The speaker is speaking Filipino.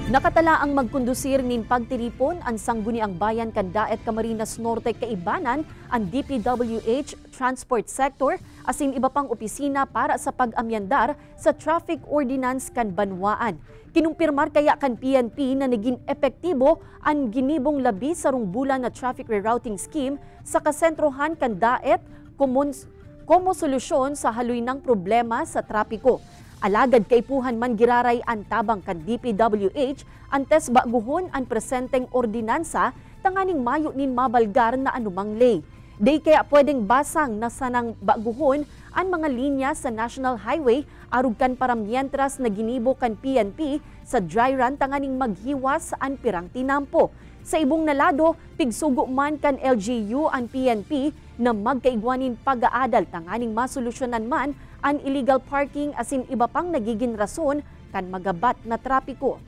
Nakatala ang magkondusir nin pagtiripon ang sangguniang bayan kan Daet Camarines Norte kaibanan ang DPWH Transport Sector asin iba pang opisina para sa pag-amyandar sa traffic ordinance kan Banwaan. Kinumpirmar kaya kan PNP na naging epektibo ang ginibong labi sa rungbulan na traffic rerouting scheme sa kasentrohan kan Daet como solusyon sa haloy ng problema sa trapiko. Alagad kaipuhan man giraray ang tabang kan DPWH antes baguhon ang presenteng ordinansa tanganing mayo nin mabalgar na anumang lay. Day kaya pwedeng basang na sanang baguhon ang mga linya sa National Highway arug kan paramientras na ginibo kan PNP sa dry run tanganing maghiwas ang pirang tinampo. Sa ibong nalado, pigsugo man kan LGU ang PNP na magkaigwanin pag-aadal tanganing masolusyonan man ang illegal parking asin iba pang nagiging rason kan magabat na trapiko.